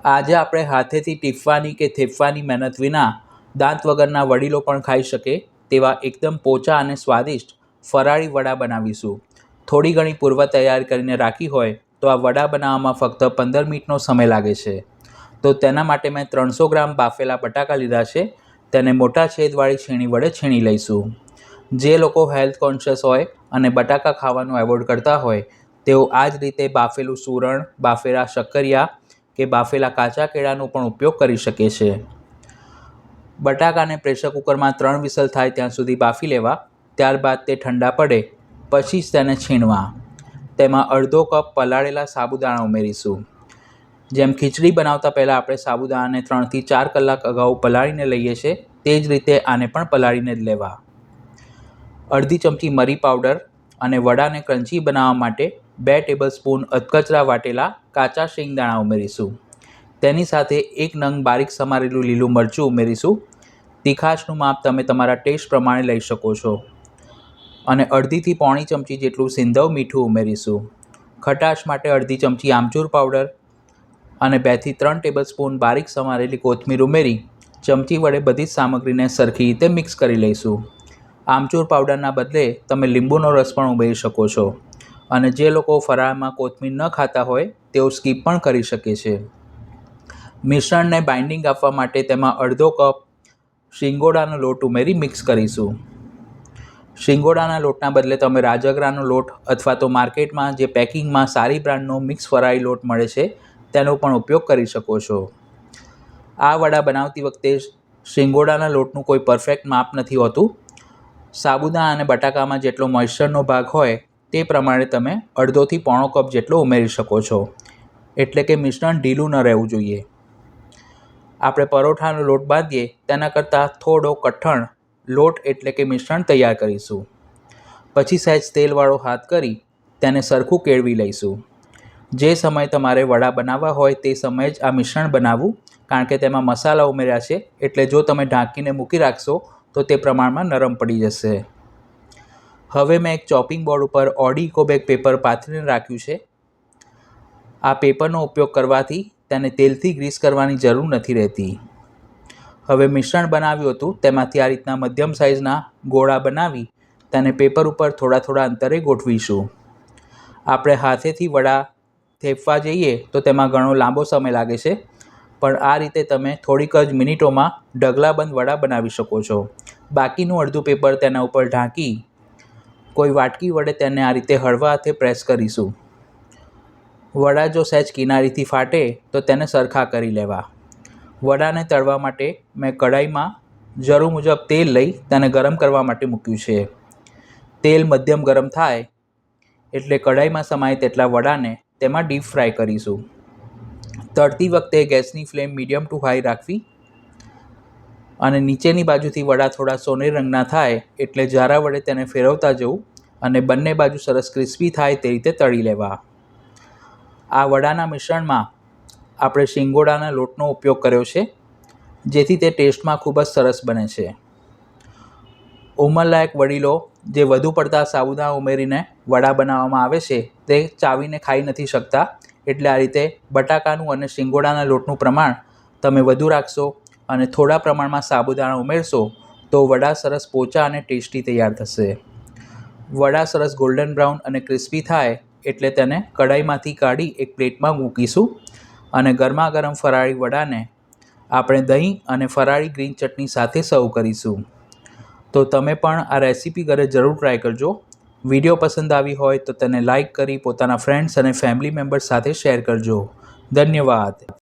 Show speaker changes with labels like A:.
A: આજે આપણે હાથેથી ટીપવાની કે થેપવાની મહેનત વિના દાંત વગરના વડીલો પણ ખાઈ શકે તેવા એકદમ પોચા અને સ્વાદિષ્ટ ફરાળી વડા બનાવીશું। થોડી ઘણી પૂર્વ તૈયારી કરીને રાખી હોય તો આ વડા બનાવવામાં ફક્ત 15 મિનિટનો સમય લાગે છે। તો તેના માટે મેં 300 ગ્રામ બાફેલા બટાકા લીધા છે। તેને મોટા છેદવાળી છીણી વડે છીણી લઈશું। જે લોકો હેલ્થ કોન્શિયસ હોય અને બટાકા ખાવાનું એવોઇડ કરતા હોય તેઓ આ જ રીતે બાફેલું સૂરણ, બાફેલા શક્કરિયા કે બાફેલા કાચા કેળાનો પણ ઉપયોગ કરી શકે છે। બટાકાને પ્રેશર કુકરમાં 3 વિસલ થાય ત્યાં સુધી બાફી લેવા। ત્યારબાદ તે ઠંડા પડે પછી જ તેને છીણવા। તેમાં અડધો કપ પલાળેલા સાબુદાણા ઉમેરીશું। જેમ ખીચડી બનાવતા પહેલાં આપણે સાબુદાણાને 3 થી 4 કલાક અગાઉ પલાળીને લઈએ છીએ તે જ રીતે આને પણ પલાળીને જ લેવા। અડધી ચમચી મરી પાવડર અને વડાને ક્રન્ચી બનાવવા માટે 2 ટેબલસ્પૂન અધકચરા વાટેલા કાચા શેંગદાણા ઉમેરીશું। તેની સાથે 1 નંગ બારીક સમારેલું લીલું મરચું ઉમેરીશું। તીખાશનું માપ તમે તમારા ટેસ્ટ પ્રમાણે લઈ શકો છો। અને અડધીથી પોણી ચમચી જેટલું સિંધવ મીઠું ઉમેરીશું। ખટાશ માટે અડધી ચમચી આમચૂર પાવડર અને 2 થી 3 ટેબલસ્પૂન બારીક સમારેલી કોથમીર ઉમેરી ચમચી વડે બધી જ સામગ્રીને સરખી રીતે મિક્સ કરી લઈશું। આમચૂર પાવડરના બદલે તમે લીંબુનો રસ પણ ઉમેરી શકો છો અને જે લોકો ફરાળમાં કોથમીર ન ખાતા હોય તેઓ સ્કીપ પણ કરી શકે છે। મિશ્રણને બાઇન્ડિંગ આપવા માટે તેમાં અડધો કપ શિંગોડાનો લોટ ઉમેરી મિક્સ કરીશું। શિંગોડાના લોટના બદલે તમે રાજગરાનો લોટ અથવા તો માર્કેટમાં જે પેકિંગમાં સારી બ્રાન્ડનો મિક્સ ફરાળી લોટ મળે છે તેનો પણ ઉપયોગ કરી શકો છો। આ વડા બનાવતી વખતે શિંગોડાના લોટનું કોઈ પરફેક્ટ માપ નથી હોતું। સાબુદાણા અને બટાકામાં જેટલો મોઇશ્ચરનો ભાગ હોય તે પ્રમાણે તમે અડધોથી પોણો કપ જેટલો ઉમેરી શકો છો, એટલે કે મિશ્રણ ઢીલું ન રહેવું જોઈએ। આપણે પરોઠાનો લોટ બાંધીએ તેના કરતાં થોડો કઠણ લોટ એટલે કે મિશ્રણ તૈયાર કરીશું। પછી સહેજ તેલવાળો હાથ કરી તેને સરખું કેળવી લઈશું। જે સમયે તમારે વડા બનાવવા હોય તે સમયે જ આ મિશ્રણ બનાવવું, કારણ કે તેમાં મસાલા ઉમેર્યા છે એટલે જો તમે ઢાંકીને મૂકી રાખશો તો તે પ્રમાણમાં નરમ પડી જશે। હવે મેં એક ચોપિંગ બોર્ડ ઉપર ઓડી ઇકોબેગ પેપર પાથરીને રાખ્યું છે। આ પેપરનો ઉપયોગ કરવાથી તેને તેલથી ગ્રીસ કરવાની જરૂર નથી રહેતી। હવે મિશ્રણ બનાવ્યું હતું તેમાંથી આ રીતના મધ્યમ સાઇઝના ગોળા બનાવી તેને પેપર ઉપર થોડા થોડા અંતરે ગોઠવીશું। આપણે હાથેથી વડા થેપવા જઈએ તો તેમાં ઘણો લાંબો સમય લાગે છે, પણ આ રીતે તમે થોડીક જ મિનિટોમાં ઢગલાબંધ વડા બનાવી શકો છો। બાકીનું અડધું પેપર તેના ઉપર ઢાંકી કોઈ વાટકી વડે તેને આ રીતે હળવા હાથે પ્રેસ કરીશું। વડા જો સહેજ કિનારીથી ફાટે તો તેને સરખા કરી લેવા। વડાને તળવા માટે મેં કઢાઈમાં જરૂર મુજબ તેલ લઈ તેને ગરમ કરવા માટે મૂક્યું છે। તેલ મધ્યમ ગરમ થાય એટલે કઢાઈમાં સમાય તેટલા વડાને તેમાં ડીપ ફ્રાય કરીશું। તળતી વખતે ગેસની ફ્લેમ મીડિયમ ટુ હાઈ રાખવી અને નીચેની બાજુથી વડા થોડા સોનેરી રંગના થાય એટલે જારા વડે તેને ફેરવતા જવું અને બંને બાજુ સરસ ક્રિસ્પી થાય તે રીતે તળી લેવા। આ વડાના મિશ્રણમાં આપણે શિંગોડાના લોટનો ઉપયોગ કર્યો છે, જેથી તે ટેસ્ટમાં ખૂબ જ સરસ બને છે। ઉંમરલાયક વડીલો જે વધુ પડતા સાબુદાણા ઉમેરીને વડા બનાવવામાં આવે છે તે ચાવીને ખાઈ નથી શકતા, એટલે આ રીતે બટાકાનું અને શિંગોડાના લોટનું પ્રમાણ તમે વધુ રાખશો અને થોડા પ્રમાણમાં સાબુદાણા ઉમેરશો તો વડા સરસ પોચા અને ટેસ્ટી તૈયાર થશે। વડા સરસ ગોલ્ડન બ્રાઉન અને ક્રિસ્પી થાય એટલે તેને કઢાઈમાંથી કાઢી એક પ્લેટમાં મૂકીશું અને ગરમા ગરમ ફરાળી વડાને આપણે દહીં અને ફરાળી ગ્રીન ચટણી સાથે સર્વ કરીશું। તો તમે પણ આ રેસીપી ઘરે જરૂર ટ્રાય કરજો। વિડીયો પસંદ આવી હોય તો તેને લાઇક કરી પોતાના ફ્રેન્ડ્સ અને ફેમિલી મેમ્બર્સ સાથે શેર કરજો। ધન્યવાદ।